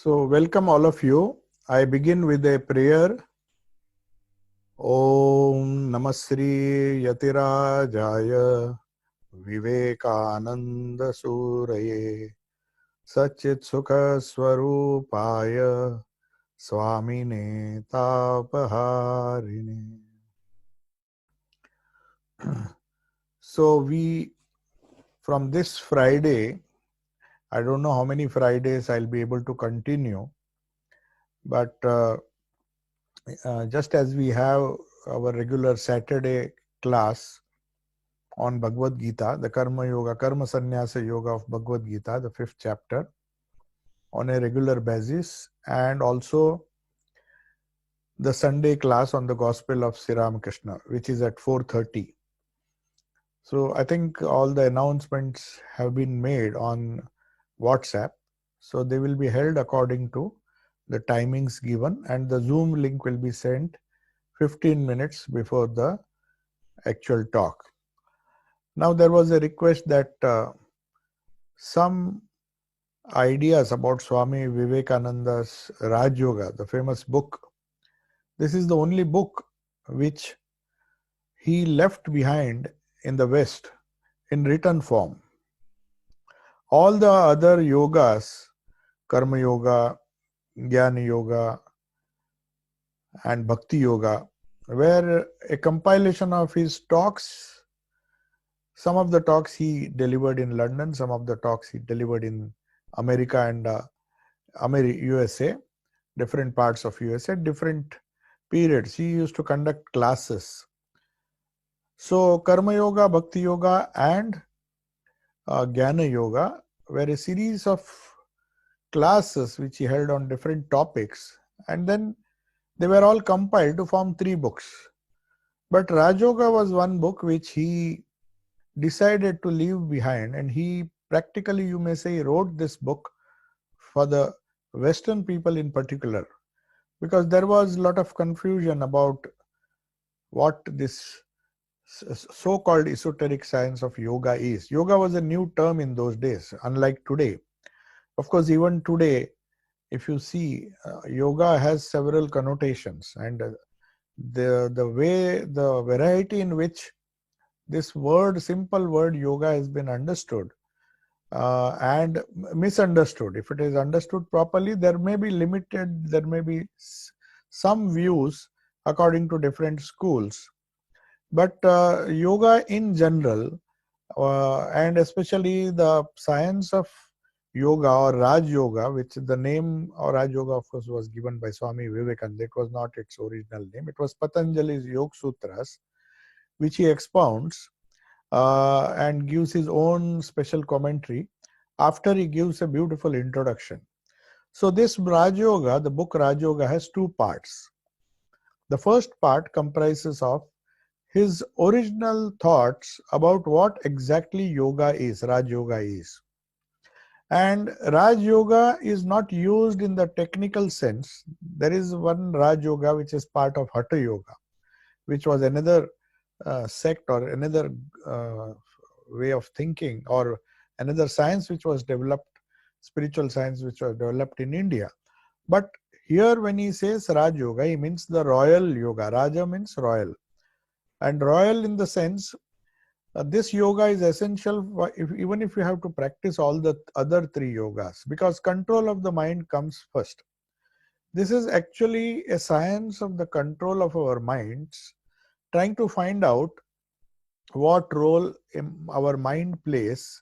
So, welcome all of you. I begin with a prayer. Om Namasri Yatirajaya Vivekananda Suraye Satchit Sukha Swarupaya Swamine Tapaharine. So, from this Friday, I don't know how many Fridays I'll be able to continue, but just as we have our regular Saturday class on Bhagavad Gita, the Karma Yoga, Karma Sannyasa Yoga of Bhagavad Gita, the 5th chapter, on a regular basis, and also the Sunday class on the Gospel of Sri Ramakrishna, which is at 4:30. So I think all the announcements have been made on WhatsApp. So they will be held according to the timings given, and the Zoom link will be sent 15 minutes before the actual talk. Now there was a request that some ideas about Swami Vivekananda's Raj Yoga, the famous book. This is the only book which he left behind in the West in written form. All the other yogas, Karma Yoga, Jnana Yoga, and Bhakti Yoga, were a compilation of his talks. Some of the talks he delivered in London, some of the talks he delivered in America and USA, different parts of USA, different periods. He used to conduct classes. So Karma Yoga, Bhakti Yoga, and Jnana Yoga were a series of classes which he held on different topics, and then they were all compiled to form 3 books. But Raj Yoga was one book which he decided to leave behind, and he practically, you may say, wrote this book for the Western people in particular, because there was a lot of confusion about what this so-called esoteric science of yoga is. Yoga was a new term in those days, unlike today. Of course, even today, if you see, yoga has several connotations, and the variety in which this word, simple word yoga, has been understood and misunderstood. If it is understood properly, there may be some views according to different schools. But yoga in general, and especially the science of yoga or Raj Yoga, which the name or Raj Yoga, of course, was given by Swami Vivekananda. It was not its original name. It was Patanjali's Yoga Sutras, which he expounds and gives his own special commentary after he gives a beautiful introduction. So this Raj Yoga, the book Raj Yoga, has 2 parts. The first part comprises of his original thoughts about what exactly yoga is, Raj Yoga is. And Raj Yoga is not used in the technical sense. There is one Raj Yoga which is part of Hatha Yoga, which was another sect or another way of thinking, or another science which was developed, spiritual science which was developed in India. But here when he says Raj Yoga, he means the royal yoga. Raja means royal. And royal in the sense, this yoga is essential even if you have to practice all the other 3 yogas, because control of the mind comes first. This is actually a science of the control of our minds, trying to find out what role our mind plays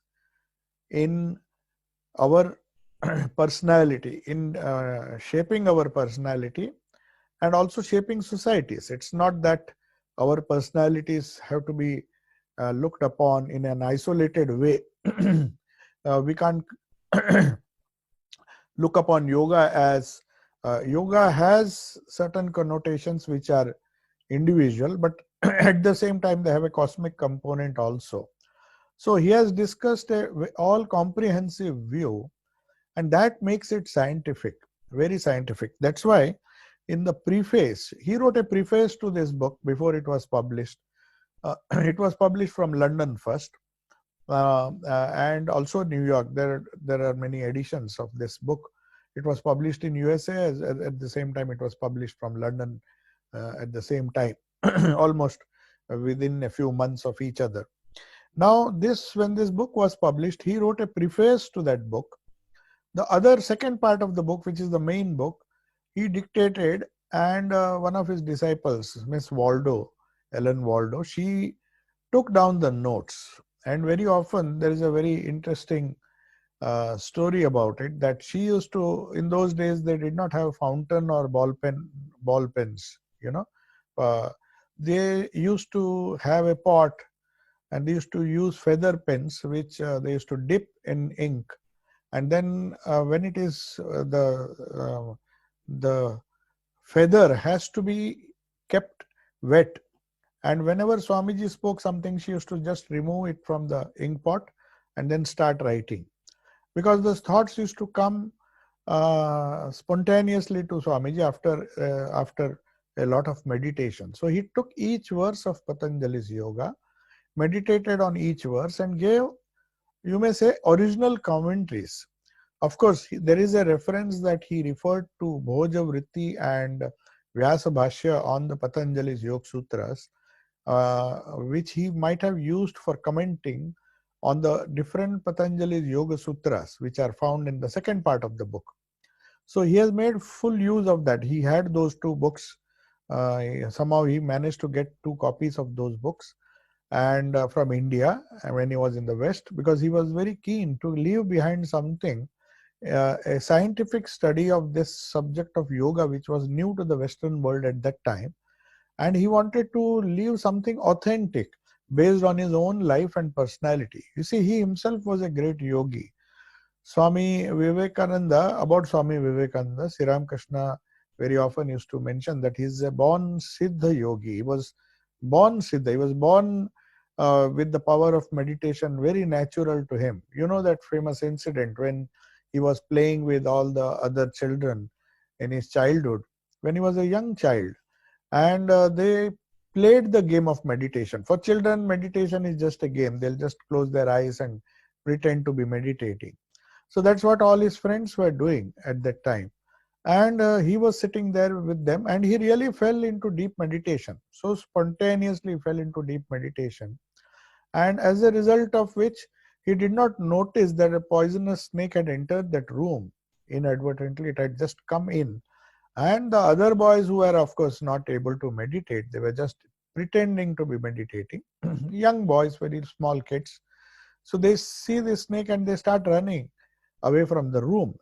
in our personality, in shaping our personality and also shaping societies. It's not that our personalities have to be looked upon in an isolated way. We can't look upon yoga as yoga has certain connotations which are individual, but at the same time they have a cosmic component also. So he has discussed a all comprehensive view, and that makes it scientific, very scientific. That's why in the preface, he wrote a preface to this book before it was published. It was published from London first, and also New York. There are many editions of this book. It was published in USA at the same time it was published from London at the same time, almost within a few months of each other. Now, when this book was published, he wrote a preface to that book. The other second part of the book, which is the main book, he dictated, and one of his disciples, Miss Waldo, Ellen Waldo, she took down the notes. And very often there is a very interesting story about it, that she used to, in those days they did not have fountain or ball pens, uh, they used to have a pot, and they used to use feather pens which they used to dip in ink, and then when it is the feather has to be kept wet, and whenever Swamiji spoke something, she used to just remove it from the ink pot and then start writing, because those thoughts used to come spontaneously to Swamiji after a lot of meditation. So he took each verse of Patanjali's yoga, meditated on each verse, and gave, you may say, original commentaries. Of course, there is a reference that he referred to Bhoja Vritti and Vyasa Bhashya on the Patanjali's Yoga Sutras, which he might have used for commenting on the different Patanjali's Yoga Sutras, which are found in the second part of the book. So he has made full use of that. He had those two books. Somehow he managed to get 2 copies of those books, and from India when he was in the West, because he was very keen to leave behind something, a scientific study of this subject of yoga, which was new to the Western world at that time. And he wanted to leave something authentic based on his own life and personality. You see, he himself was a great yogi. Swami Vivekananda, about Swami Vivekananda, Sri Ramakrishna very often used to mention that he is a born Siddha yogi. He was born Siddha. He was born with the power of meditation, very natural to him. You know that famous incident when he was playing with all the other children in his childhood, when he was a young child, and they played the game of meditation. For children, meditation is just a game. They'll just close their eyes and pretend to be meditating. So that's what all his friends were doing at that time. And he was sitting there with them, and he really fell into deep meditation. So spontaneously fell into deep meditation. And as a result of which, he did not notice that a poisonous snake had entered that room inadvertently. It had just come in. And the other boys, who were of course not able to meditate, they were just pretending to be meditating. Young boys, very small kids. So they see the snake and they start running away from the room,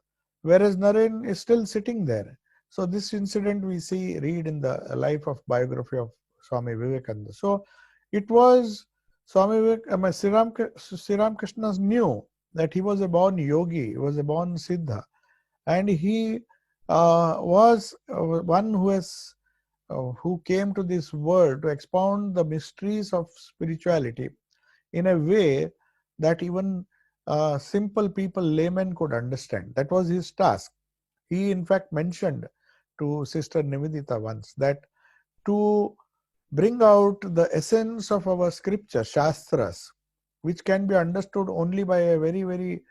whereas Naren is still sitting there. So this incident we read in the life of biography of Swami Vivekananda. So it was Sri Ramakrishna knew that he was a born yogi, he was a born Siddha, and he was one who came to this world to expound the mysteries of spirituality in a way that even simple people, laymen, could understand. That was his task. He in fact mentioned to Sister Nivedita once that to bring out the essence of our scripture, Shastras, which can be understood only by a very, very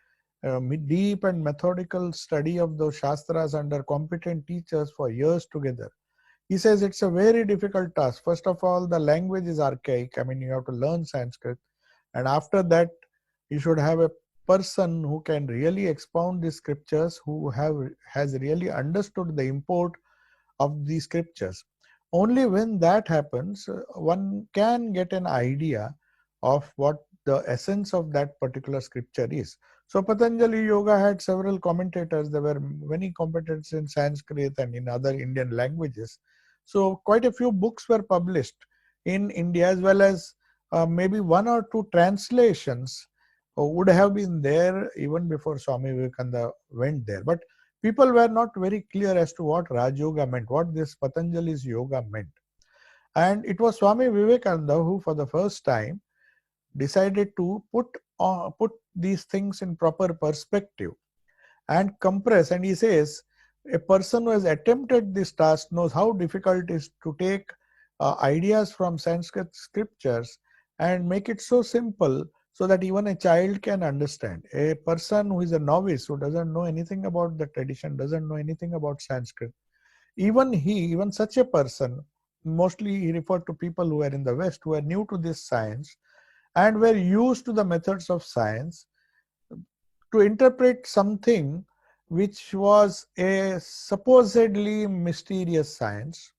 deep and methodical study of those Shastras under competent teachers for years together. He says it's a very difficult task. First of all, the language is archaic. I mean, you have to learn Sanskrit. And after that, you should have a person who can really expound the scriptures, who has really understood the import of the scriptures. Only when that happens, one can get an idea of what the essence of that particular scripture is. So Patanjali Yoga had several commentators. There were many commentators in Sanskrit and in other Indian languages. So quite a few books were published in India, as well as maybe 1 or 2 translations would have been there even before Swami Vivekananda went there. But people were not very clear as to what Raj Yoga meant, what this Patanjali's yoga meant. And it was Swami Vivekananda who, for the first time, decided to put these things in proper perspective and compress. And he says, a person who has attempted this task knows how difficult it is to take ideas from Sanskrit scriptures and make it so simple so that even a child can understand. A person who is a novice, who doesn't know anything about the tradition, doesn't know anything about Sanskrit, even such a person, mostly he referred to people who are in the West, who are new to this science and were used to the methods of science, to interpret something which was a supposedly mysterious science,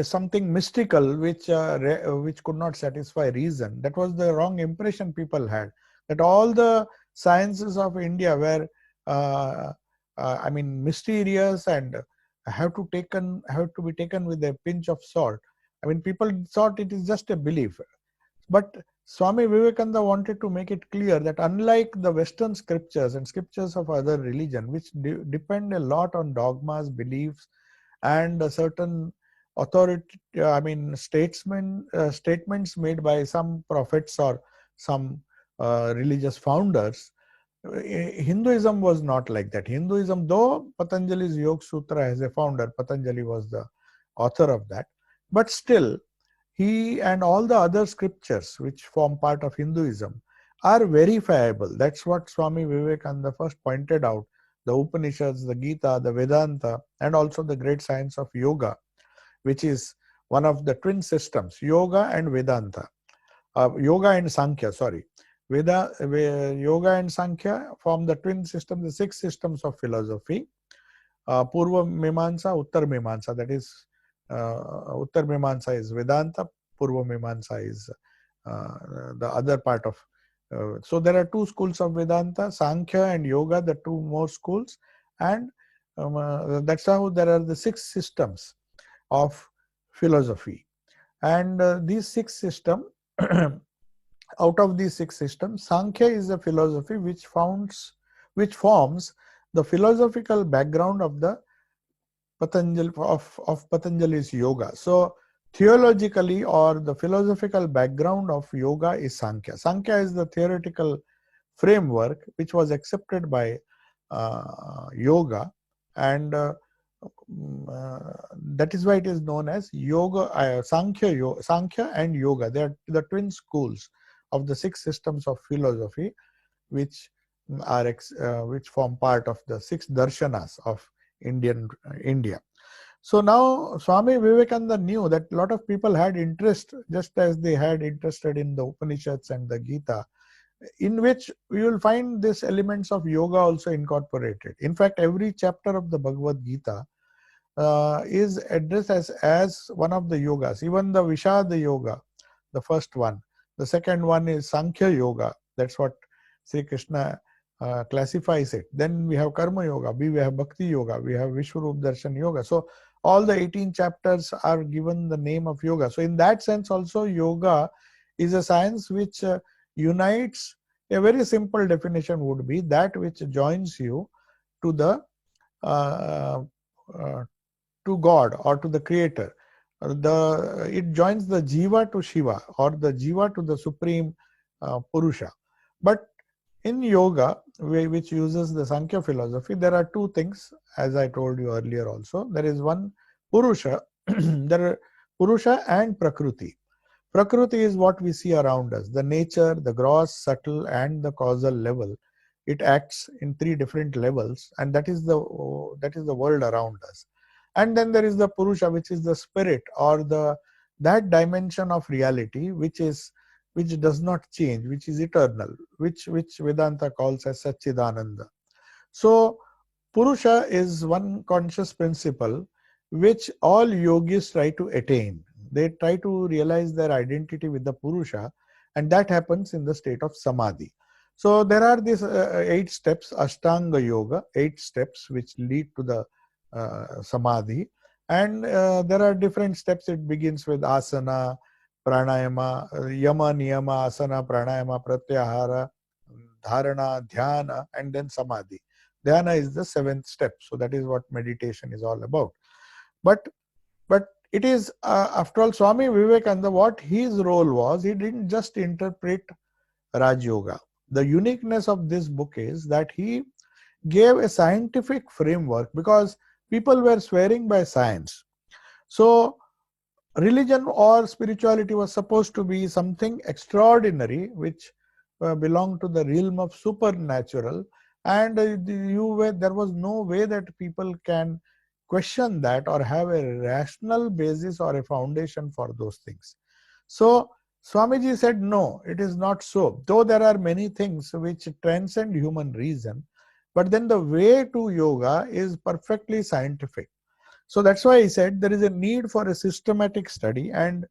something mystical which could not satisfy reason. That was the wrong impression people had, that all the sciences of India were uh, I mean, mysterious and have to be taken with a pinch of salt. I mean, people thought it is just a belief. But Swami Vivekananda wanted to make it clear that unlike the Western scriptures and scriptures of other religion, which depend a lot on dogmas, beliefs, and a certain authority, statements made by some prophets or some religious founders, Hinduism was not like that. Hinduism, though Patanjali's Yoga Sutra has a founder, Patanjali was the author of that, but still, he and all the other scriptures which form part of Hinduism are verifiable. That's what Swami Vivekananda first pointed out. The Upanishads, the Gita, the Vedanta, and also the great science of yoga, which is one of the twin systems, yoga and Vedanta. Yoga and Sankhya, sorry. Yoga and Sankhya form the twin system, the six systems of philosophy. Purva Mimamsa, Uttar Mimamsa, that is, Uttar Mimamsa is Vedanta, Purva Mimamsa is the other part of. So there are two schools of Vedanta, Sankhya and Yoga, the two more schools, and that's how there are the six systems of philosophy. And these six systems, out of these six systems, Sankhya is a philosophy which forms the philosophical background of the Patanjali's yoga. So theologically, or the philosophical background of yoga is Sankhya. Sankhya is the theoretical framework which was accepted by yoga, and that is why it is known as yoga, Sankhya and yoga. They are the twin schools of the six systems of philosophy which which form part of the six darshanas of India. So now Swami Vivekananda knew that a lot of people had interest, just as they had interested in the Upanishads and the Gita, in which we will find these elements of yoga also incorporated. In fact, every chapter of the Bhagavad Gita is addressed as one of the yogas. Even the Vishada Yoga, the first one. The second one is Sankhya Yoga. That's what Sri Krishna classifies it. Then we have Karma Yoga, we have Bhakti Yoga, we have Vishwarup Darshan Yoga. So all the 18 chapters are given the name of yoga. So in that sense also, yoga is a science which unites. A very simple definition would be that which joins you to the to God or to the Creator. It joins the Jiva to Shiva, or the Jiva to the Supreme Purusha. But in yoga, which uses the Sankhya philosophy, there are two things, as I told you earlier also. There is one Purusha, there are Purusha and Prakriti. Prakriti is what we see around us, the nature, the gross, subtle, and the causal level. It acts in three different levels, and that is the world around us. And then there is the Purusha, which is the spirit, or that dimension of reality which does not change, which is eternal, which Vedanta calls as Satchidananda. So Purusha is one conscious principle which all yogis try to attain. They try to realize their identity with the Purusha, and that happens in the state of Samadhi. So there are these 8 steps, Ashtanga Yoga, 8 steps which lead to the Samadhi. And there are different steps. It begins with asana, pranayama, yama, niyama, asana, pranayama, pratyahara, dharana, dhyana, and then Samadhi. Dhyana is the 7th step. So that is what meditation is all about. But it is, after all, Swami Vivekananda, what his role was, he didn't just interpret Raj Yoga. The uniqueness of this book is that he gave a scientific framework, because people were swearing by science. So religion or spirituality was supposed to be something extraordinary which belonged to the realm of supernatural, and there was no way that people can question that or have a rational basis or a foundation for those things. So Swamiji said, no, it is not so. Though there are many things which transcend human reason, but then the way to yoga is perfectly scientific. So that's why he said there is a need for a systematic study, and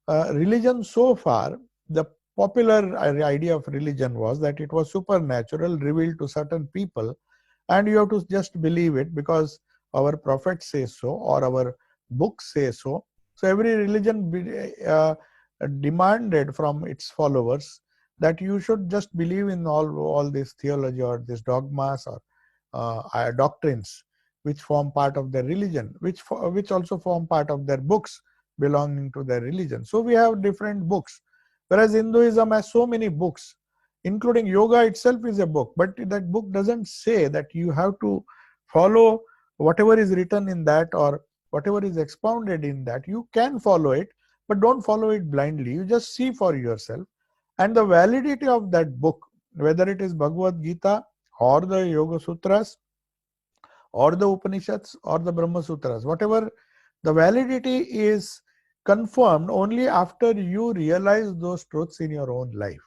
religion so far, the popular idea of religion was that it was supernatural, revealed to certain people, and you have to just believe it because our prophet says so or our books say so. So every religion demanded from its followers that you should just believe in all this theology or these dogmas or doctrines which form part of their religion, which also form part of their books belonging to their religion. So we have different books, whereas Hinduism has so many books, including yoga itself is a book, but that book doesn't say that you have to follow whatever is written in that or whatever is expounded in that. You can follow it, but don't follow it blindly. You just see for yourself, and the validity of that book, whether it is Bhagavad Gita or the Yoga Sutras or the Upanishads or the Brahma Sutras, whatever, the validity is confirmed only after you realize those truths in your own life.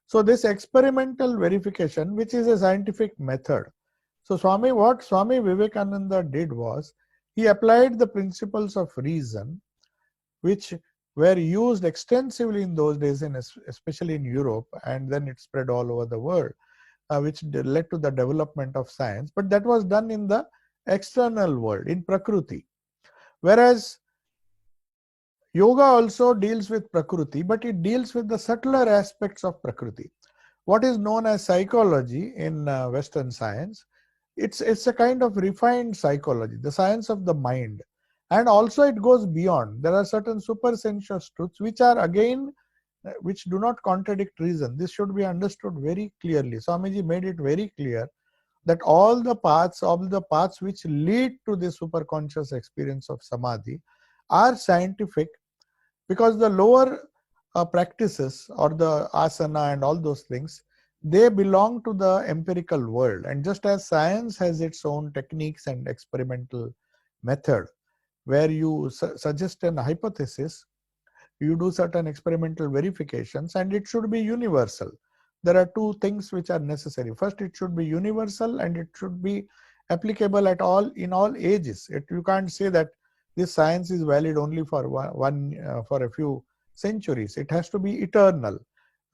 So this experimental verification, which is a scientific method. So what Swami Vivekananda did was, he applied the principles of reason, which were used extensively in those days, especially in Europe, and then it spread all over the world, which led to the development of science. But that was done in the external world, in Prakriti. Whereas yoga also deals with Prakriti, but it deals with the subtler aspects of Prakriti. What is known as psychology in Western science, it's a kind of refined psychology, the science of the mind. And also it goes beyond. There are certain supersensuous truths which are again, which do not contradict reason. This should be understood very clearly. Swamiji made it very clear that all the paths which lead to the superconscious experience of samadhi are scientific, because the lower practices or the asana and all those things, they belong to the empirical world. And just as science has its own techniques and experimental method, where you suggest an hypothesis, you do certain experimental verifications, and it should be universal. There are two things which are necessary. First, it should be universal, and it should be applicable at all in all ages. You can't say that this science is valid only for for a few centuries. It has to be eternal.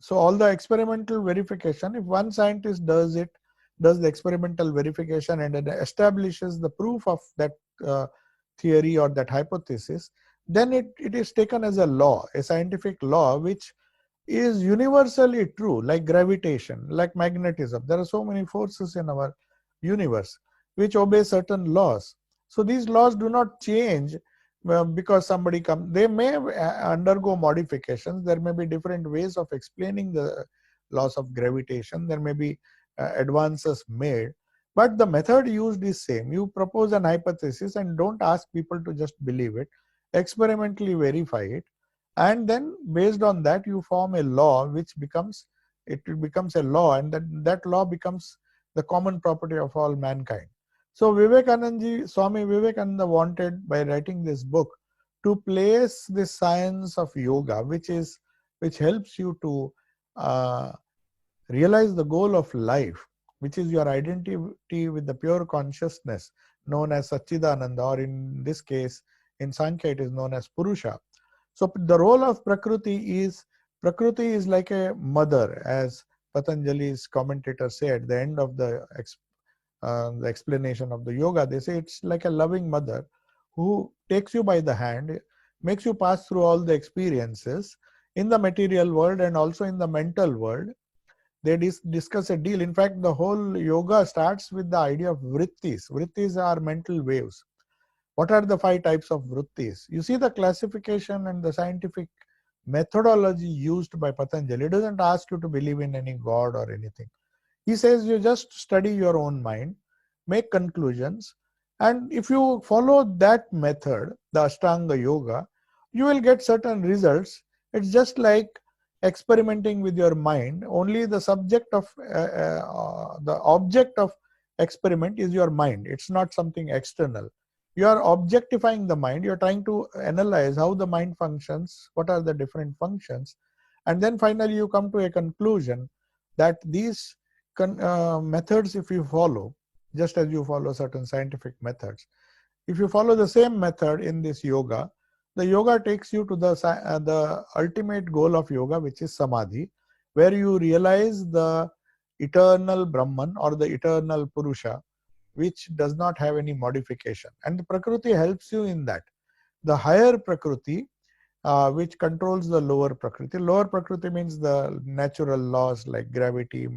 So all the experimental verification, if one scientist does the experimental verification and establishes the proof of that theory or that hypothesis, then it is taken as a law, a scientific law, which is universally true, like gravitation, like magnetism. There are so many forces in our universe which obey certain laws. So these laws do not change because somebody comes. They may undergo modifications. There may be different ways of explaining the laws of gravitation. There may be advances made, but the method used is same. You propose an hypothesis and don't ask people to just believe it. Experimentally verify it, and then based on that you form a law which becomes a law, and that law becomes the common property of all mankind. So Swami Vivekananda wanted, by writing this book, to place the science of yoga, which helps you to realize the goal of life, which is your identity with the pure consciousness known as Satchidananda, or in this case in Sankhya it is known as Purusha. So the role of Prakriti is like a mother, as Patanjali's commentators say at the end of the explanation of the yoga. They say it's like a loving mother who takes you by the hand, makes you pass through all the experiences in the material world and also in the mental world. They discuss a deal. In fact, the whole yoga starts with the idea of vrittis. Vrittis are mental waves. What are the 5 types of vrittis? You see the classification and the scientific methodology used by Patanjali. It doesn't ask you to believe in any god or anything. He says you just study your own mind, make conclusions, and if you follow that method, the Ashtanga Yoga, you will get certain results. It's just like experimenting with your mind. Only the the object of experiment is your mind. It's not something external. You are objectifying the mind. You're trying to analyze how the mind functions, what are the different functions, and then finally you come to a conclusion that these methods, if you follow, just as you follow certain scientific methods, if you follow the same method in this yoga, the yoga takes you to the ultimate goal of yoga, which is samadhi, where you realize the eternal Brahman or the eternal Purusha, which does not have any modification. And the Prakriti helps you in that. The higher Prakriti, which controls the lower Prakriti. Lower Prakriti means the natural laws like gravity,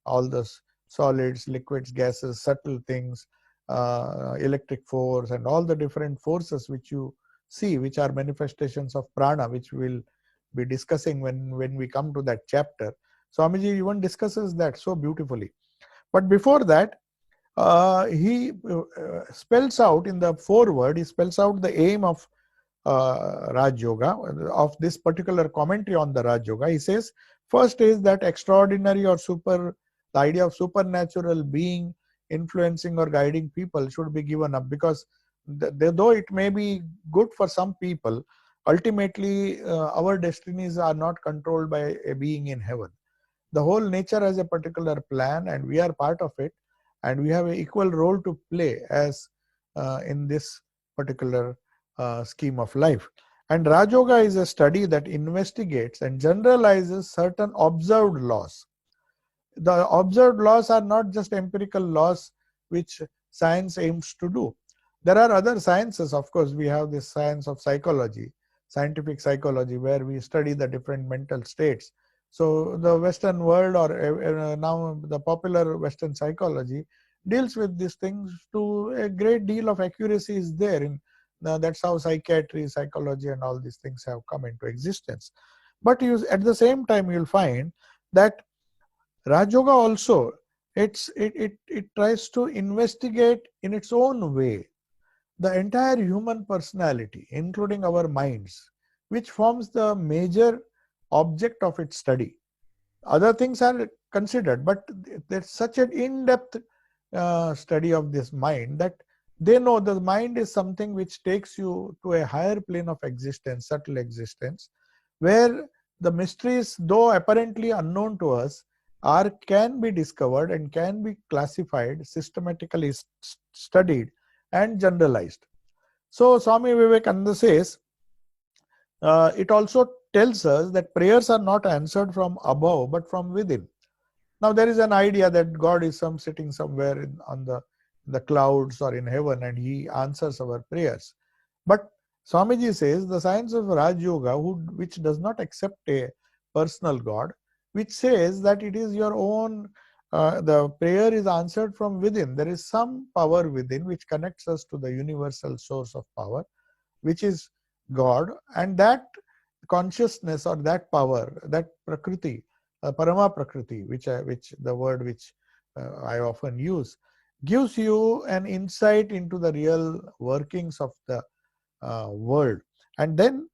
all the solids, liquids, gases, subtle things, electric force, and all the different forces which you see, which are manifestations of prana, which we'll be discussing when we come to that chapter. Swamiji even discusses that so beautifully. But before that, he spells out in the foreword, he spells out the aim of Raj Yoga, of this particular commentary on the Raj Yoga. He says, first is that extraordinary or the idea of supernatural being influencing or guiding people should be given up, because though it may be good for some people, ultimately our destinies are not controlled by a being in heaven. The whole nature has a particular plan, and we are part of it, and we have an equal role to play as in this particular scheme of life. And Raj Yoga is a study that investigates and generalizes certain observed laws. The observed laws are not just empirical laws which science aims to do. There are other sciences, of course. We have this science of psychology, scientific psychology, where we study the different mental states. So the Western world, or now the popular Western psychology, deals with these things to a great deal of accuracy is there. That's how psychiatry, psychology, and all these things have come into existence. But at the same time, you'll find that Raj Yoga also, it tries to investigate in its own way the entire human personality, including our minds, which forms the major object of its study. Other things are considered, but there's such an in-depth study of this mind that they know the mind is something which takes you to a higher plane of existence, subtle existence, where the mysteries, though apparently unknown to us, can be discovered and can be classified, systematically studied, and generalized. So Swami Vivekananda says, it also tells us that prayers are not answered from above but from within. Now there is an idea that God is sitting somewhere on the clouds or in heaven, and he answers our prayers. But Swamiji says the science of Raj Yoga, which does not accept a personal God, which says that it is your own, the prayer is answered from within. There is some power within which connects us to the universal source of power, which is God, and that consciousness or that power, that Prakriti, Parama Prakriti, which the word which I often use, gives you an insight into the real workings of the world. And then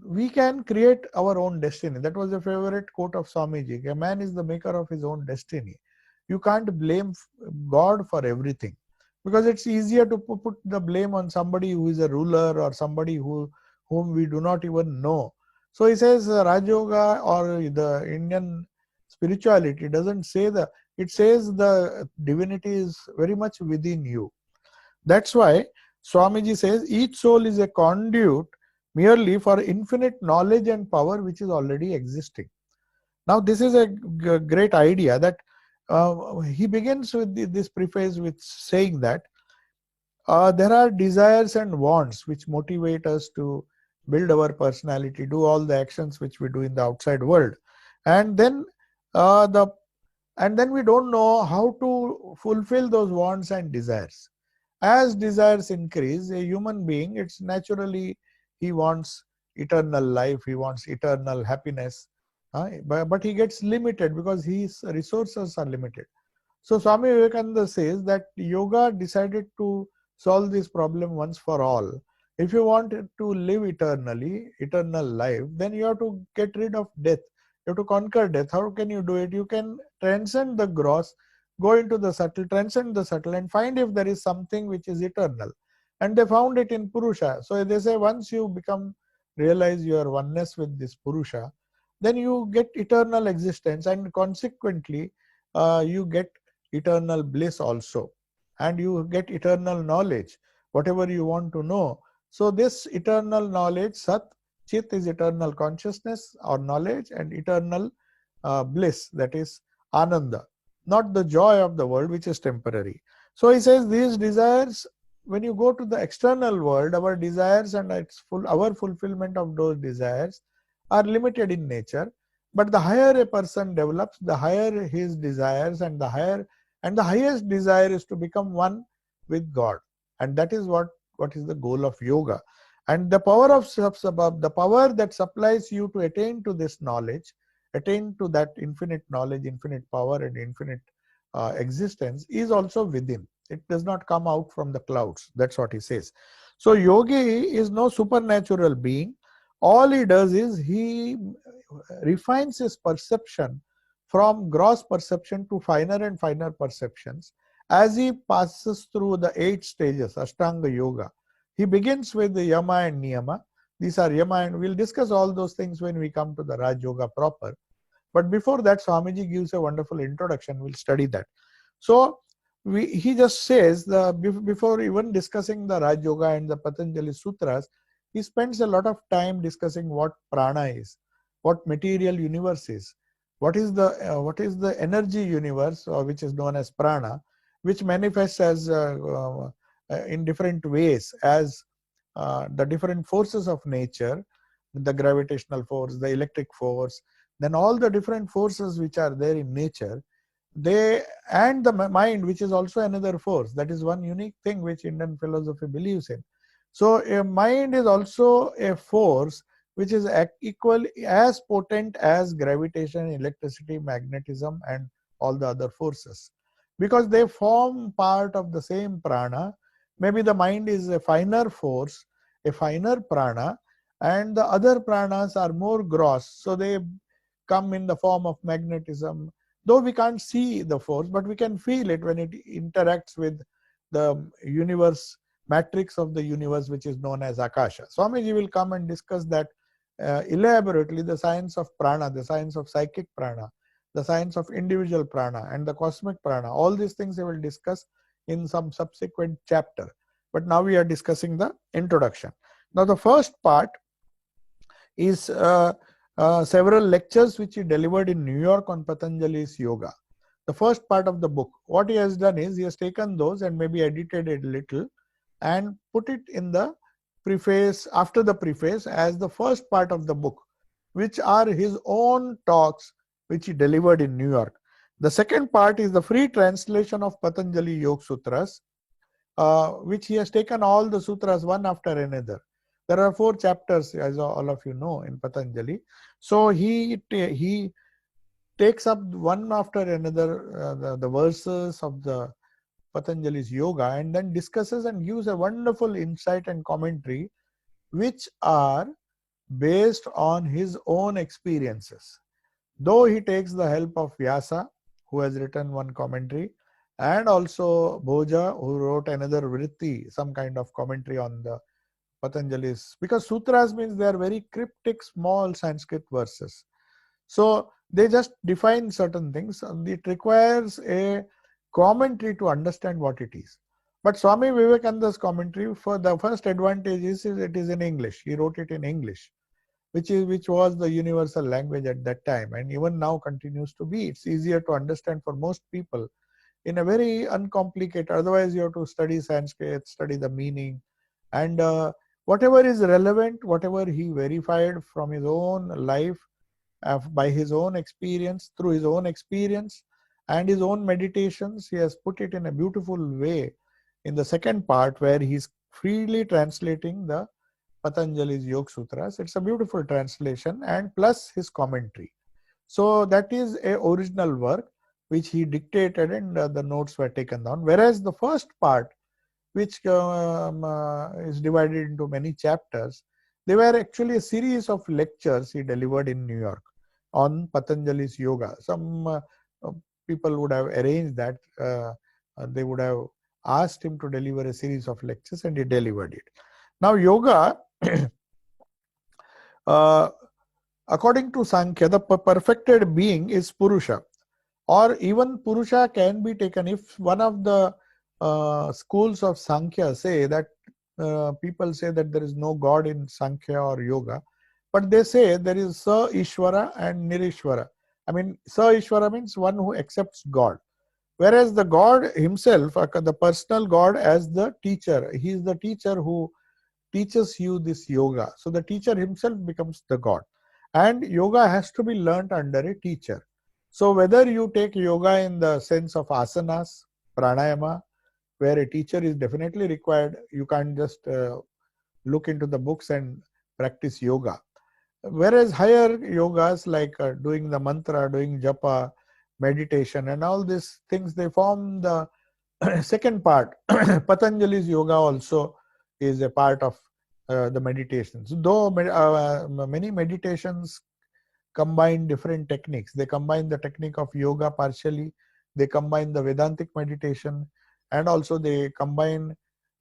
we can create our own destiny. That was a favorite quote of Swamiji. A man is the maker of his own destiny. You can't blame God for everything, because it's easier to put the blame on somebody who is a ruler or somebody whom we do not even know. So he says Raj Yoga or the Indian spirituality doesn't say that. It says the divinity is very much within you. That's why Swamiji says each soul is a conduit merely for infinite knowledge and power which is already existing. Now this is a great idea that he begins with this preface with saying that there are desires and wants which motivate us to build our personality, do all the actions which we do in the outside world, and then we don't know how to fulfill those wants and desires. As desires increase, a human being, it's naturally he wants eternal life, he wants eternal happiness, but he gets limited because his resources are limited. So Swami Vivekananda says that yoga decided to solve this problem once for all, If you want to live eternally, eternal life, then you have to get rid of death. You have to conquer death. How can you do it? You can transcend the gross, go into the subtle, transcend the subtle, and find if there is something which is eternal. And they found it in Purusha. So they say once you realize your oneness with this Purusha, then you get eternal existence, and consequently, you get eternal bliss also, and you get eternal knowledge, whatever you want to know. So this eternal knowledge, Sat, Chit is eternal consciousness or knowledge, and eternal bliss, that is Ananda, not the joy of the world, which is temporary. So he says these desires, when you go to the external world, our desires and our fulfillment of those desires are limited in nature. But the higher a person develops, the higher his desires, and the highest desire is to become one with God. And that is what is the goal of yoga. And the power of the power that supplies you to attain to this knowledge, attain to that infinite knowledge, infinite power, and infinite existence is also within. It does not come out from the clouds. That's what he says. So yogi is no supernatural being. All he does is he refines his perception from gross perception to finer and finer perceptions as he passes through the 8 stages, Ashtanga Yoga. He begins with the Yama and Niyama. These are Yama, and we'll discuss all those things when we come to the Raj Yoga proper. But before that, Swamiji gives a wonderful introduction. We'll study that. So he just says, before even discussing the Raj Yoga and the Patanjali Sutras, he spends a lot of time discussing what prana is, what material universe is, what is the energy universe, which is known as prana, which manifests as in different ways as the different forces of nature, the gravitational force, the electric force, then all the different forces which are there in nature, and the mind, which is also another force. That is one unique thing which Indian philosophy believes in. So a mind is also a force which is equally as potent as gravitation, electricity, magnetism, and all the other forces, because they form part of the same prana. Maybe the mind is a finer force, a finer prana, and the other pranas are more gross, so they come in the form of magnetism. Though we can't see the force, but we can feel it when it interacts with the universe, matrix of the universe, which is known as Akasha. Swamiji will come and discuss that elaborately, the science of prana, the science of psychic prana, the science of individual prana, and the cosmic prana. All these things he will discuss in some subsequent chapter. But now we are discussing the introduction. Now the first part is several lectures which he delivered in New York on Patanjali's yoga. The first part of the book, what he has done is he has taken those and maybe edited it a little and put it in the preface, after the preface, as the first part of the book, which are his own talks which he delivered in New York. The second part is the free translation of Patanjali Yoga Sutras, which he has taken all the sutras one after another. There are 4 chapters, as all of you know, in Patanjali. So he takes up one after another the verses of the Patanjali's yoga, and then discusses and gives a wonderful insight and commentary, which are based on his own experiences. Though he takes the help of Vyasa, who has written one commentary, and also Bhoja, who wrote another vritti, some kind of commentary on the Patanjali's, because sutras means they are very cryptic, small Sanskrit verses. So they just define certain things, and it requires a commentary to understand what it is. But Swami Vivekananda's commentary, for the first advantage is it is in English. He wrote it in English, which was the universal language at that time, and even now continues to be. It's easier to understand for most people in a very uncomplicated. Otherwise, you have to study Sanskrit, study the meaning, and whatever is relevant, whatever he verified from his own life, by his own experience, through his own experience and his own meditations, he has put it in a beautiful way in the second part, where he's freely translating the Patanjali's Yoga Sutras. It's a beautiful translation, and plus his commentary. So that is a original work which he dictated, and the notes were taken down. Whereas the first part which is divided into many chapters. They were actually a series of lectures he delivered in New York on Patanjali's yoga. Some uh, people would have arranged that. They would have asked him to deliver a series of lectures, and he delivered it. Now, yoga, uh, according to Sankhya, the perfected being is Purusha, or even Purusha can be taken if one of the schools of Sankhya say that people say that there is no God in Sankhya or yoga, but they say there is Sa Ishvara and Nirishvara. I mean, Sa Ishvara means one who accepts God, whereas the God himself, the personal God as the teacher, he is the teacher who teaches you this yoga. So the teacher himself becomes the God, and yoga has to be learnt under a teacher. So whether you take yoga in the sense of asanas, pranayama, where a teacher is definitely required, you can't just look into the books and practice yoga. Whereas higher yogas like doing the mantra, doing japa, meditation, and all these things, they form the second part. Patanjali's yoga also is a part of the meditations. Though many meditations combine different techniques. They combine the technique of yoga partially, they combine the Vedantic meditation, and also they combine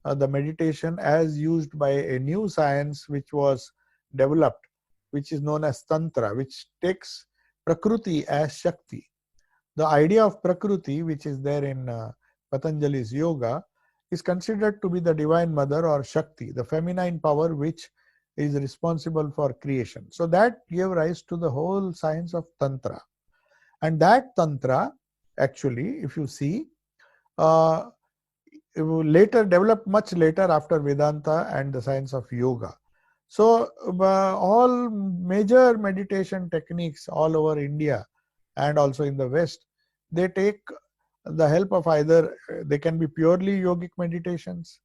the meditation as used by a new science which was developed, which is known as Tantra, which takes Prakriti as Shakti. The idea of Prakriti, which is there in Patanjali's yoga, is considered to be the divine mother or Shakti, the feminine power which is responsible for creation. So that gave rise to the whole science of Tantra. And that Tantra, actually, if you see, uh, later developed much later after Vedanta and the science of yoga. So all major meditation techniques all over India and also in the West, they take the help of either they can be purely yogic meditations,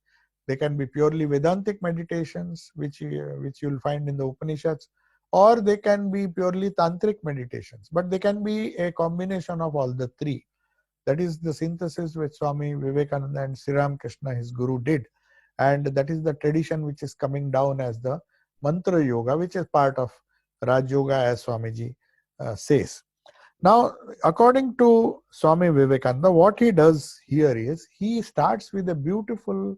they can be purely Vedantic meditations, which you'll find in the Upanishads, or they can be purely tantric meditations. But they can be a combination of all the three. That is the synthesis which Swami Vivekananda and Sri Ramakrishna, his guru, did. And that is the tradition which is coming down as the mantra yoga, which is part of Raj Yoga, as Swamiji says. Now, according to Swami Vivekananda, what he does here is he starts with a beautiful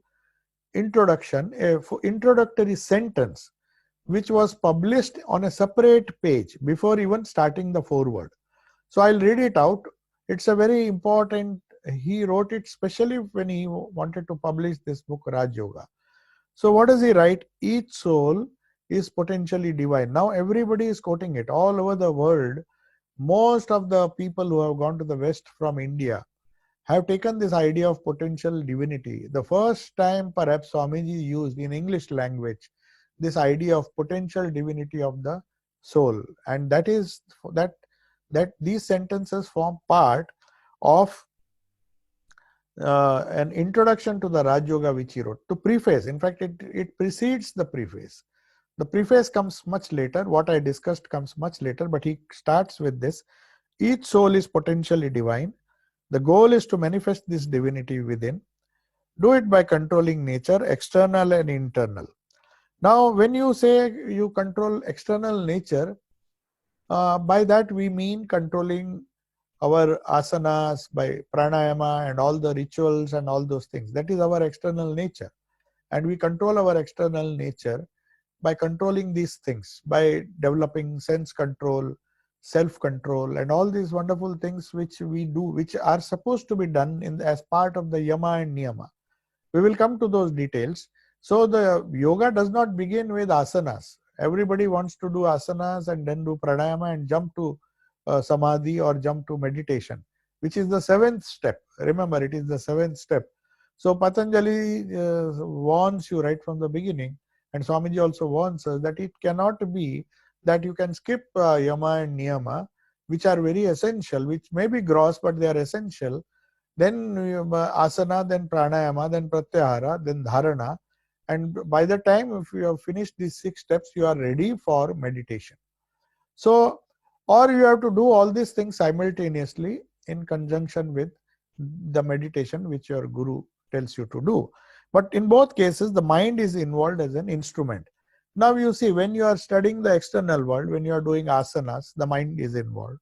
introduction, a introductory sentence, which was published on a separate page before even starting the foreword. So I'll read it out. It's a very important, he wrote it specially when he wanted to publish this book, Raj Yoga. So what does he write? Each soul is potentially divine. Now everybody is quoting it all over the world. Most of the people who have gone to the West from India have taken this idea of potential divinity. The first time perhaps Swamiji used in English language this idea of potential divinity of the soul, and that is that these sentences form part of an introduction to the Raj Yoga which he wrote. To preface, in fact, it precedes the preface. The preface comes much later. What I discussed comes much later, but he starts with this. Each soul is potentially divine. The goal is to manifest this divinity within. Do it by controlling nature, external and internal. Now, when you say you control external nature, by that we mean controlling our asanas by pranayama and all the rituals and all those things. That is our external nature. And we control our external nature by controlling these things, by developing sense control, self-control, and all these wonderful things which we do, which are supposed to be done as part of the yama and niyama. We will come to those details. So the yoga does not begin with asanas. Everybody wants to do asanas and then do pranayama and jump to samadhi or jump to meditation, which is the seventh step. Remember, it is the seventh step. So Patanjali warns you right from the beginning, and Swamiji also warns us that it cannot be that you can skip yama and niyama, which are very essential, which may be gross, but they are essential. Then asana, then pranayama, then pratyahara, then dharana. And by the time if you have finished these 6 steps, you are ready for meditation. So, or you have to do all these things simultaneously in conjunction with the meditation which your guru tells you to do. But in both cases, the mind is involved as an instrument. Now you see, when you are studying the external world, when you are doing asanas, the mind is involved.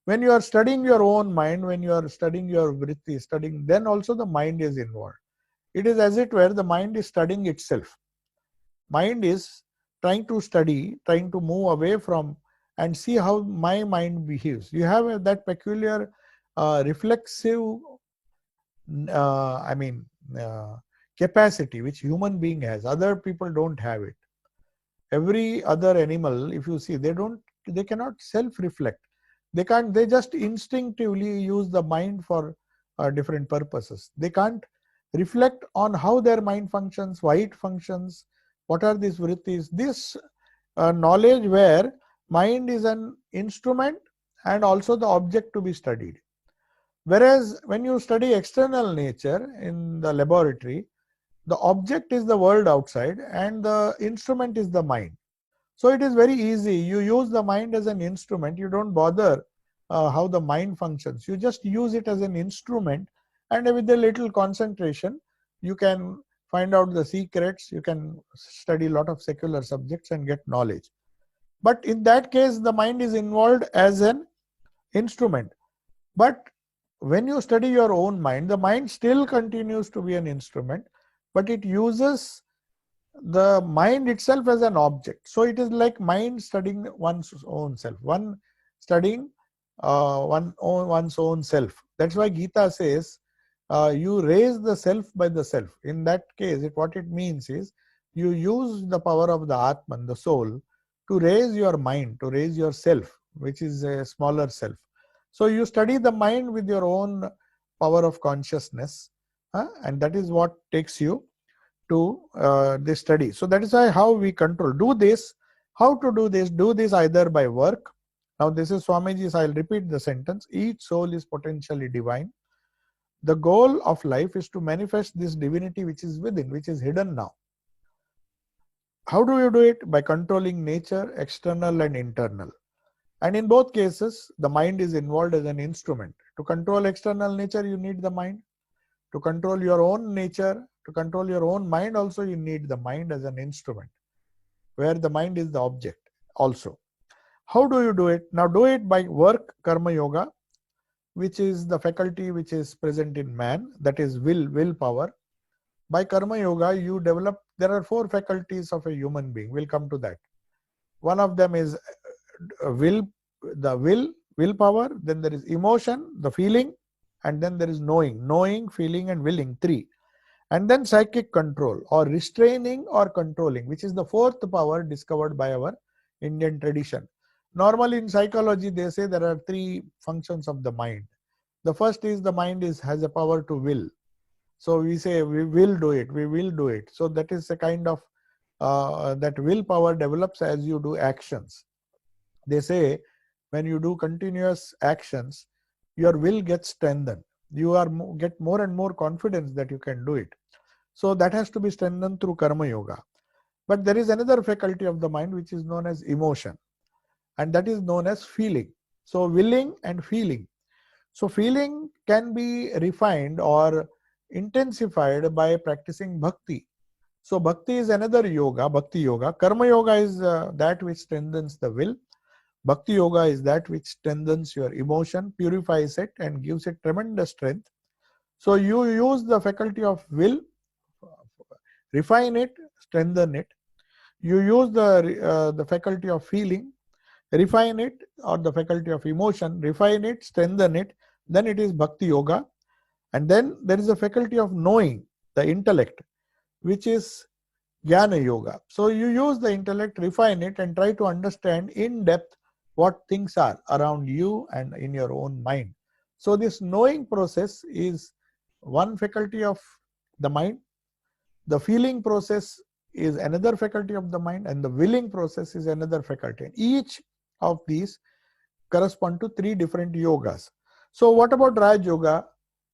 When you are studying your own mind, when you are studying your vritti, studying, then also the mind is involved. It is as it were the mind is studying itself. Mind is trying to study, trying to move away from and see how my mind behaves. You have that peculiar reflexive, I mean, uh, capacity which human being has. Other people don't have it. Every other animal, if you see, they cannot self-reflect. They just instinctively use the mind for different purposes. They can't reflect on how their mind functions, why it functions, what are these vrittis. This knowledge where mind is an instrument and also the object to be studied. Whereas when you study external nature in the laboratory, the object is the world outside and the instrument is the mind. So it is very easy. You use the mind as an instrument. You don't bother how the mind functions. You just use it as an instrument, and with a little concentration, you can find out the secrets. You can study a lot of secular subjects and get knowledge. But in that case, the mind is involved as an instrument. But when you study your own mind, the mind still continues to be an instrument, but it uses the mind itself as an object. So it is like mind studying one's own self, one studying one's own self. That's why Gita says, you raise the self by the self. In that case, what it means is you use the power of the Atman, the soul, to raise your mind, to raise yourself, which is a smaller self. So you study the mind with your own power of consciousness, and that is what takes you to this study. So that is why how we control. Do this. How to do this? Do this either by work. Now this is Swamiji's, I'll repeat the sentence. Each soul is potentially divine. The goal of life is to manifest this divinity which is within, which is hidden now. How do you do it? By controlling nature, external and internal. And in both cases, the mind is involved as an instrument. To control external nature, you need the mind. To control your own nature, to control your own mind also, you need the mind as an instrument, where the mind is the object also. How do you do it? Now do it by work, karma yoga, which is the faculty which is present in man, that is willpower. By karma yoga, you develop, there are 4 faculties of a human being. We'll come to that. One of them is willpower, then there is emotion, the feeling, and then there is knowing, feeling and willing, 3. And then psychic control or restraining or controlling, which is the 4th power discovered by our Indian tradition. Normally in psychology, they say there are 3 functions of the mind. The first is the mind has a power to will. So we say we will do it, we will do it. So that is a kind of, that willpower develops as you do actions. They say when you do continuous actions, your will gets strengthened. You get more and more confidence that you can do it. So that has to be strengthened through karma yoga. But there is another faculty of the mind which is known as emotion, and that is known as feeling. So willing and feeling. So feeling can be refined or intensified by practicing bhakti. So bhakti is another yoga, bhakti yoga. Karma yoga is that which strengthens the will. Bhakti yoga is that which strengthens your emotion, purifies it and gives it tremendous strength. So you use the faculty of will, refine it, strengthen it. You use the faculty of feeling, refine it, or the faculty of emotion, refine it, strengthen it. Then it is bhakti yoga. And then there is a faculty of knowing, the intellect, which is jnana yoga. So you use the intellect, refine it, and try to understand in depth what things are around you and in your own mind. So this knowing process is one faculty of the mind. The feeling process is another faculty of the mind, and the willing process is another faculty. Each of these correspond to 3 different yogas. So what about Raj Yoga?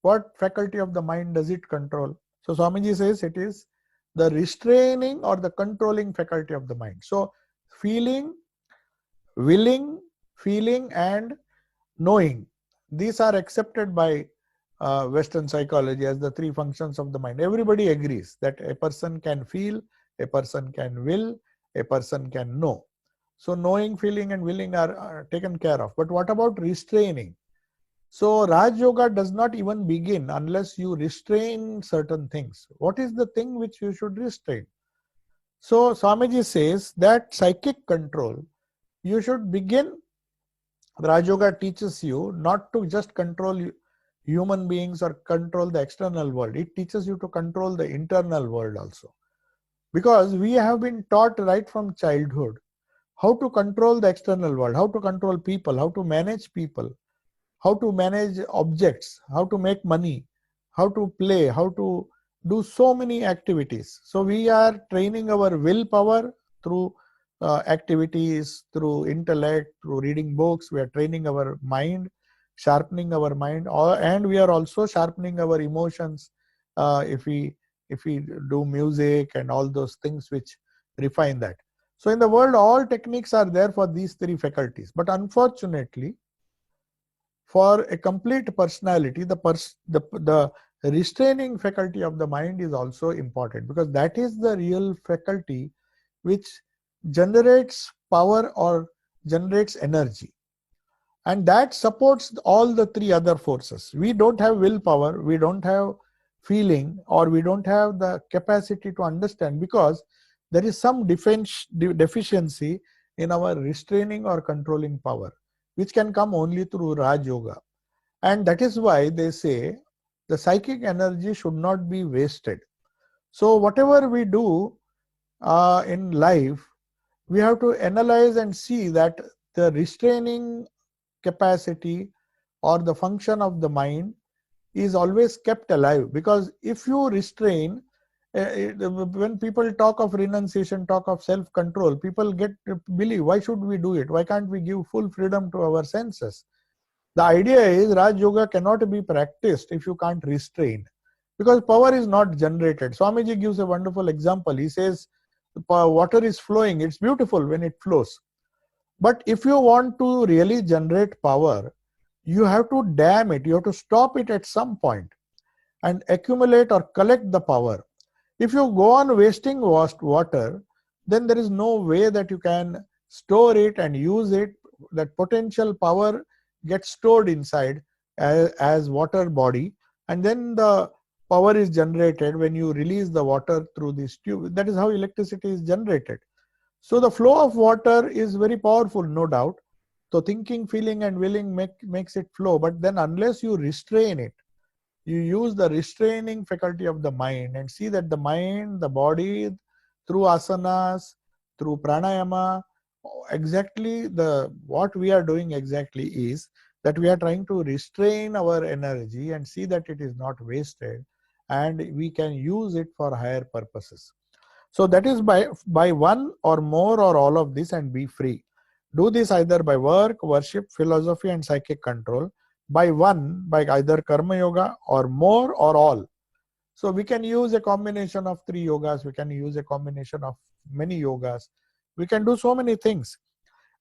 What faculty of the mind does it control? So Swamiji says it is the restraining or the controlling faculty of the mind. So feeling, willing, feeling and knowing, these are accepted by Western psychology as the three functions of the mind. Everybody agrees that a person can feel, a person can will, a person can know. So knowing, feeling and willing are taken care of. But what about restraining? So Raj Yoga does not even begin unless you restrain certain things. What is the thing which you should restrain? So Swamiji says that psychic control, you should begin. Raj Yoga teaches you not to just control human beings or control the external world. It teaches you to control the internal world also. Because we have been taught right from childhood how to control the external world, how to control people, how to manage objects, how to make money, how to play, how to do so many activities. So we are training our willpower through activities, through intellect, through reading books. We are training our mind, sharpening our mind, and we are also sharpening our emotions if we do music and all those things which refine that. So in the world, all techniques are there for these three faculties. But unfortunately, for a complete personality, the restraining faculty of the mind is also important, because that is the real faculty which generates power or generates energy, and that supports all the three other forces. We don't have willpower, we don't have feeling, or we don't have the capacity to understand, because there is some deficiency in our restraining or controlling power, which can come only through Raj Yoga. And that is why they say the psychic energy should not be wasted. So whatever we do in life, we have to analyze and see that the restraining capacity or the function of the mind is always kept alive. Because if you restrain, when people talk of renunciation, talk of self-control, people get believe, why should we do it? Why can't we give full freedom to our senses? The idea is Raj Yoga cannot be practiced if you can't restrain, because power is not generated. Swamiji gives a wonderful example. He says, water is flowing, it's beautiful when it flows. But if you want to really generate power, you have to dam it, you have to stop it at some point and accumulate or collect the power. If you go on wasting water, then there is no way that you can store it and use it. That potential power gets stored inside as water body, and then the power is generated when you release the water through this tube. That is how electricity is generated. So the flow of water is very powerful, no doubt. So thinking, feeling and willing makes it flow. But then unless you restrain it, you use the restraining faculty of the mind and see that the mind, the body, through asanas, through pranayama, exactly what we are doing exactly is that we are trying to restrain our energy and see that it is not wasted, and we can use it for higher purposes. So that is by one or more or all of this and be free. Do this either by work, worship, philosophy and psychic control, by one, by either karma yoga, or more or all. So we can use a combination of three yogas, we can use a combination of many yogas, we can do so many things.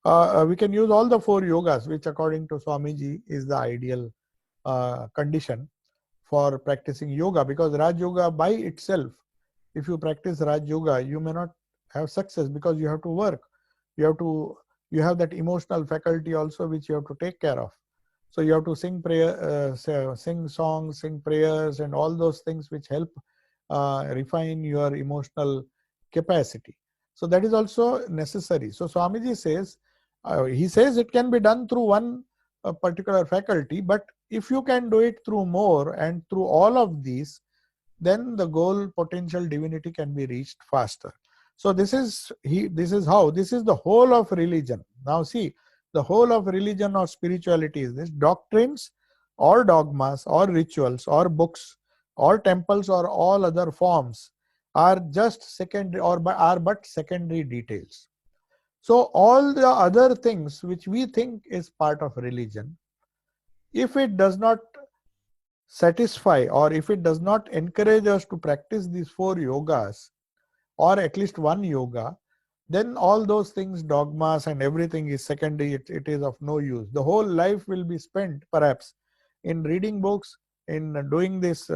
We can use all the four yogas, which according to Swamiji is the ideal condition for practicing yoga, because Raj Yoga by itself, if you practice Raj Yoga, you may not have success because you have to work. You have that emotional faculty also which you have to take care of. So you have to sing sing songs, sing prayers, and all those things which help refine your emotional capacity. So that is also necessary. So Swamiji says, he says it can be done through one particular faculty, but if you can do it through more and through all of these, then the goal potential divinity can be reached faster. So this is the whole of religion. Now see, the whole of religion or spirituality is this: doctrines or dogmas or rituals or books or temples or all other forms are just secondary, or are but secondary details. So all the other things which we think is part of religion, if it does not satisfy, or if it does not encourage us to practice these four yogas or at least one yoga, then all those things, dogmas and everything is secondary. It is of no use. The whole life will be spent perhaps in reading books, in doing this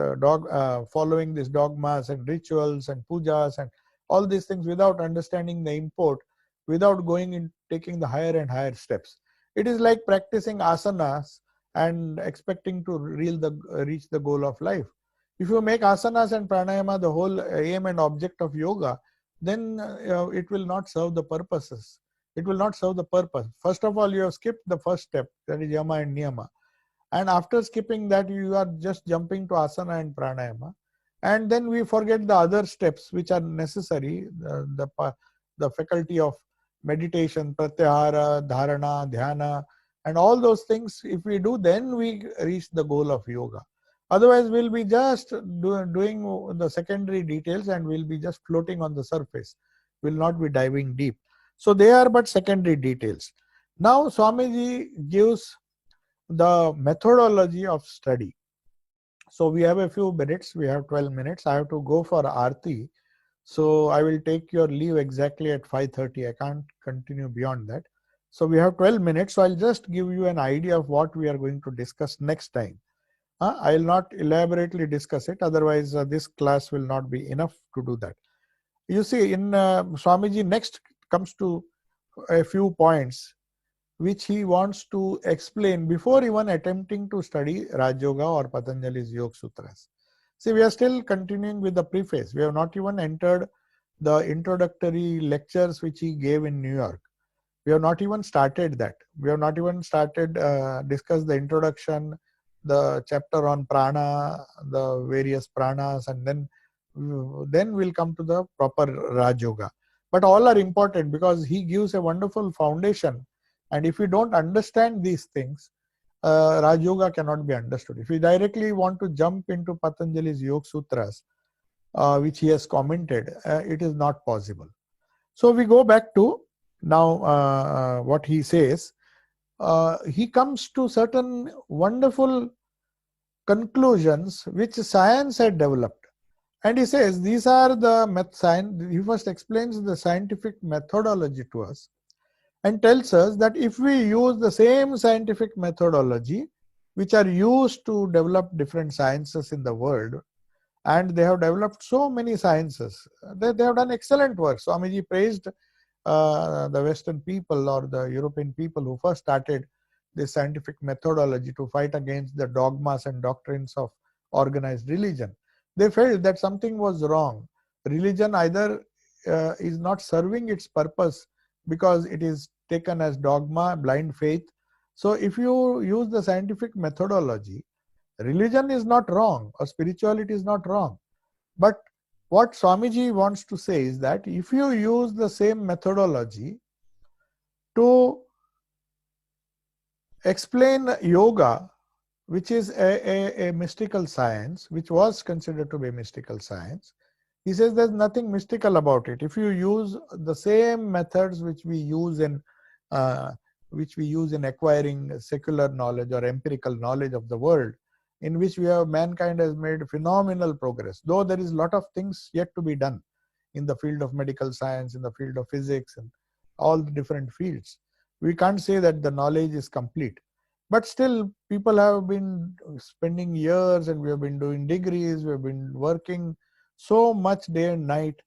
following these dogmas and rituals and pujas and all these things without understanding the import, without going in taking the higher and higher steps. It is like practicing asanas and expecting to reach the goal of life. If you make asanas and pranayama the whole aim and object of yoga, then it will not serve the purposes. It will not serve the purpose. First of all, you have skipped the first step, that is yama and niyama. And after skipping that, you are just jumping to asana and pranayama. And then we forget the other steps which are necessary, the faculty of meditation, pratyahara, dharana, dhyana, and all those things. If we do, then we reach the goal of yoga. Otherwise, we'll be just doing the secondary details and we'll be just floating on the surface. We'll not be diving deep. So they are but secondary details. Now Swamiji gives the methodology of study. So we have a few minutes. We have 12 minutes. I have to go for Aarti. So I will take your leave exactly at 5:30. I can't continue beyond that. So we have 12 minutes. So I'll just give you an idea of what we are going to discuss next time. I will not elaborately discuss it. Otherwise, this class will not be enough to do that. You see, in Swamiji next comes to a few points which he wants to explain before even attempting to study Raj Yoga or Patanjali's Yoga Sutras. See, we are still continuing with the preface. We have not even entered the introductory lectures which he gave in New York. We have not even started that. We have not even started discuss the introduction, the chapter on prana, the various pranas, and then we'll come to the proper Raj Yoga. But all are important because he gives a wonderful foundation. And if we don't understand these things, Raj Yoga cannot be understood. If we directly want to jump into Patanjali's Yoga Sutras, which he has commented, it is not possible. So we go back to now what he says. He comes to certain wonderful conclusions which science had developed. And he says these are the he first explains the scientific methodology to us and tells us that if we use the same scientific methodology which are used to develop different sciences in the world, and they have developed so many sciences, they have done excellent work. Swamiji praised the Western people or the European people who first started this scientific methodology to fight against the dogmas and doctrines of organized religion. They felt that something was wrong. Religion either is not serving its purpose because it is taken as dogma, blind faith. So if you use the scientific methodology, religion is not wrong or spirituality is not wrong. But what Swamiji wants to say is that if you use the same methodology to explain yoga, which is a mystical science, which was considered to be a mystical science, he says there's nothing mystical about it. If you use the same methods which we use in acquiring secular knowledge or empirical knowledge of the world, in which mankind has made phenomenal progress, though there is a lot of things yet to be done in the field of medical science, in the field of physics, and all the different fields. We can't say that the knowledge is complete. But still, people have been spending years and we have been doing degrees, we have been working so much day and night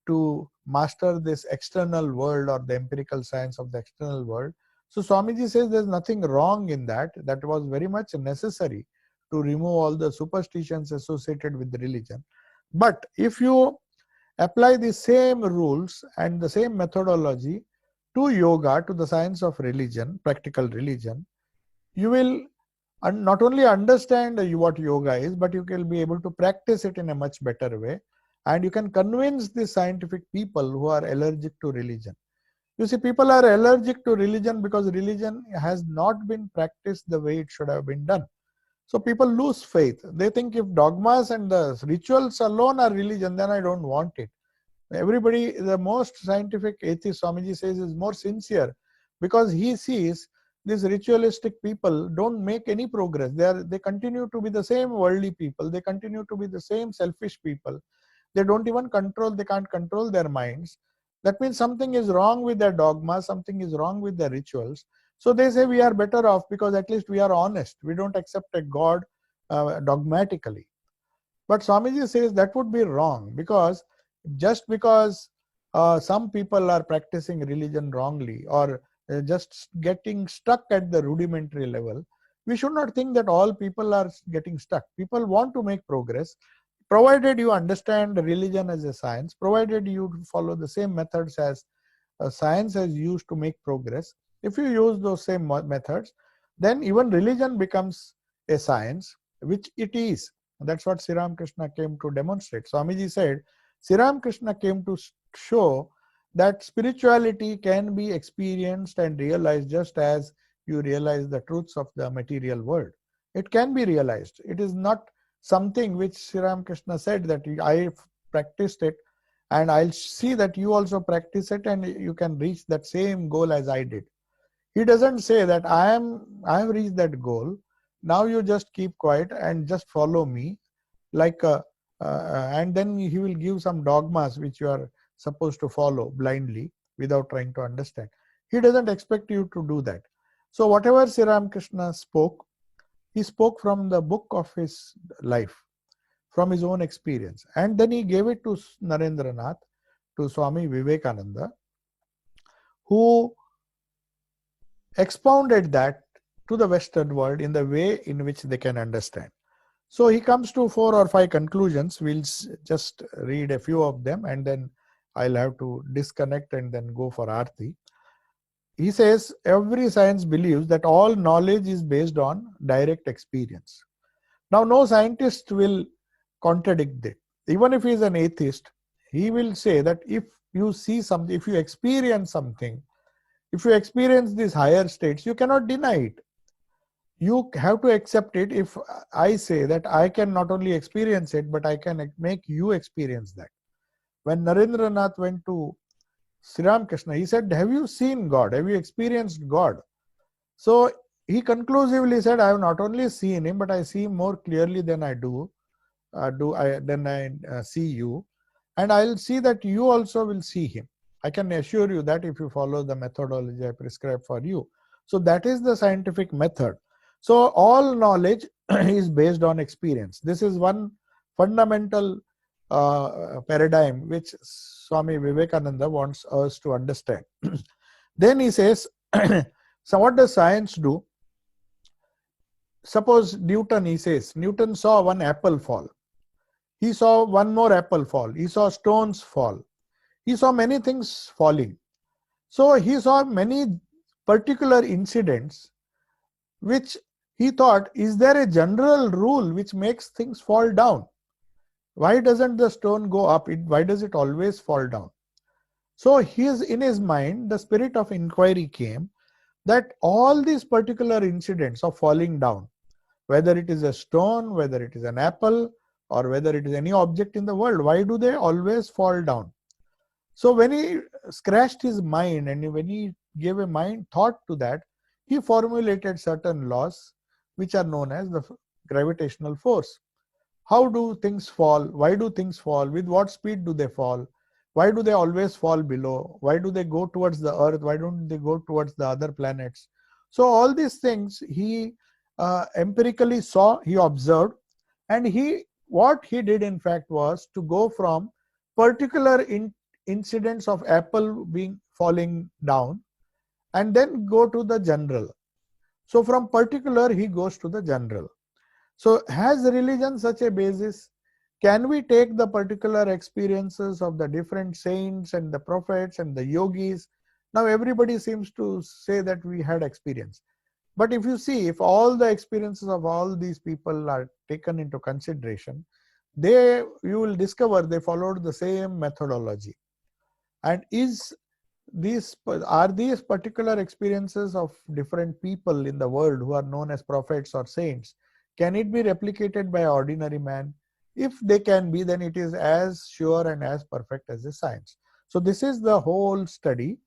to master this external world or the empirical science of the external world. So Swamiji says there's nothing wrong in that. That was very much necessary to remove all the superstitions associated with the religion. But if you apply the same rules and the same methodology to yoga, to the science of religion, practical religion, you will not only understand what yoga is, but you will be able to practice it in a much better way. And you can convince the scientific people who are allergic to religion. You see, people are allergic to religion because religion has not been practiced the way it should have been done. So people lose faith. They think if dogmas and the rituals alone are religion, then I don't want it. Everybody, the most scientific atheist, Swamiji says, is more sincere because he sees these ritualistic people don't make any progress. They continue to be the same worldly people. They continue to be the same selfish people. They don't even they can't control their minds. That means something is wrong with their dogma, something is wrong with their rituals. So they say we are better off because at least we are honest. We don't accept a God dogmatically. But Swamiji says that would be wrong, because just because some people are practicing religion wrongly, or just getting stuck at the rudimentary level, we should not think that all people are getting stuck. People want to make progress, provided you understand religion as a science, provided you follow the same methods as science has used to make progress. If you use those same methods, then even religion becomes a science, which it is. That's what Sri Ramakrishna came to demonstrate. Swamiji said, Sri Ramakrishna came to show that spirituality can be experienced and realized just as you realize the truths of the material world. It can be realized. It is not something which Sri Ramakrishna said that I practiced it and I'll see that you also practice it and you can reach that same goal as I did. He doesn't say that I have reached that goal. Now you just keep quiet and just follow me, like and then he will give some dogmas which you are supposed to follow blindly without trying to understand. He doesn't expect you to do that. So whatever Sri Ramakrishna spoke, he spoke from the book of his life, from his own experience, and then he gave it to Narendranath, to Swami Vivekananda, who expounded that to the Western world in the way in which they can understand. So he comes to 4 or 5 conclusions. We'll just read a few of them and then I'll have to disconnect and then go for Aarti. He says, every science believes that all knowledge is based on direct experience. Now, no scientist will contradict it. Even if he is an atheist, he will say that if you see something, if you experience something, if you experience these higher states, you cannot deny it. You have to accept it. If I say that I can not only experience it, but I can make you experience that. When Narendranath went to Sri Ramakrishna, he said, have you seen God? Have you experienced God? So he conclusively said, I have not only seen him, but I see him more clearly than I see you. And I'll see that you also will see him. I can assure you that if you follow the methodology I prescribe for you. So that is the scientific method. So all knowledge is based on experience. This is one fundamental paradigm which Swami Vivekananda wants us to understand. Then he says, so what does science do? Suppose Newton, he says, Newton saw one apple fall. He saw one more apple fall. He saw stones fall. He saw many things falling. So he saw many particular incidents which he thought, is there a general rule which makes things fall down? Why doesn't the stone go up? Why does it always fall down? So in his mind, the spirit of inquiry came that all these particular incidents of falling down, whether it is a stone, whether it is an apple, or whether it is any object in the world, why do they always fall down? So when he scratched his mind and when he gave a mind thought to that, he formulated certain laws which are known as the gravitational force. How do things fall? Why do things fall? With what speed do they fall? Why do they always fall below? Why do they go towards the earth? Why don't they go towards the other planets? So all these things he empirically saw, he observed, and what he did in fact was to go from particular incidents of apple falling down and then go to the general. So from particular he goes to the general. So has religion such a basis? Can we take the particular experiences of the different saints and the prophets and the yogis? Now everybody seems to say that we had experience. But if you see, if all the experiences of all these people are taken into consideration, you will discover they followed the same methodology. And are these particular experiences of different people in the world who are known as prophets or saints, can it be replicated by ordinary man? If they can be, then it is as sure and as perfect as a science. So this is the whole study,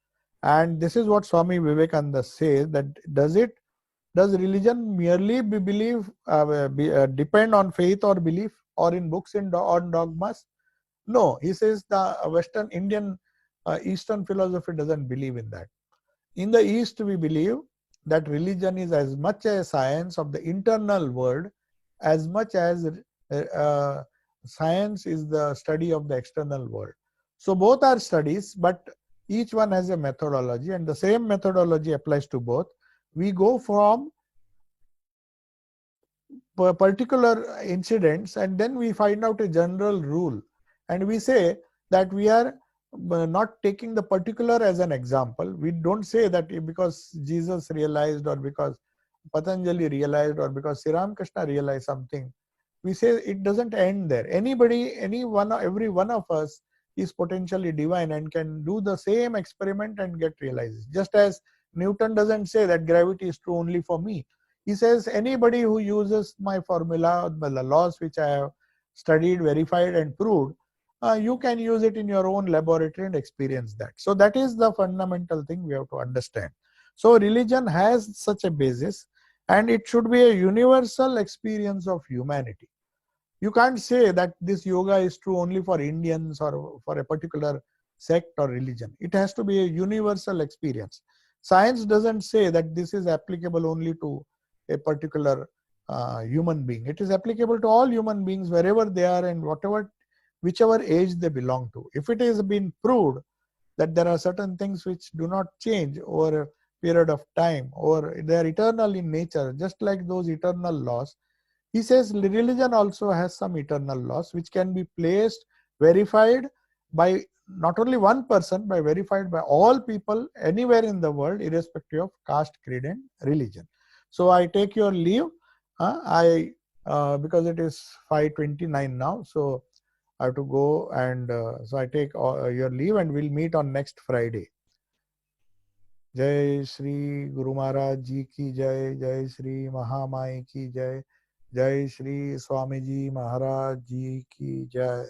and this is what Swami Vivekananda says, that does religion merely depend on faith or belief, or in books and on dogmas? No, he says the Western Indian Eastern philosophy doesn't believe in that. In the East, we believe that religion is as much a science of the internal world as much as science is the study of the external world. So both are studies, but each one has a methodology, and the same methodology applies to both. We go from particular incidents, and then we find out a general rule, and we say that we are not taking the particular as an example. We don't say that because Jesus realized, or because Patanjali realized, or because Sri Ramakrishna realized something. We say it doesn't end there. Anybody, every one of us is potentially divine and can do the same experiment and get realized. Just as Newton doesn't say that gravity is true only for me. He says anybody who uses my formula, the laws which I have studied, verified and proved, you can use it in your own laboratory and experience that. So that is the fundamental thing we have to understand. So religion has such a basis, and it should be a universal experience of humanity. You can't say that this yoga is true only for Indians or for a particular sect or religion. It has to be a universal experience. Science doesn't say that this is applicable only to a particular human being. It is applicable to all human beings wherever they are and whichever age they belong to. If it has been proved that there are certain things which do not change over a period of time, or they are eternal in nature, just like those eternal laws, he says religion also has some eternal laws which can be placed, verified by not only one person, but verified by all people anywhere in the world, irrespective of caste, creed, and religion. So I take your leave. Because it is 5:29 now, so I have to go, and so I take your leave, and we'll meet on next Friday. जय श्री गुरु महाराज जी की जय, जय श्री महामाई की जय, जय श्री स्वामी जी महाराज जी की जय।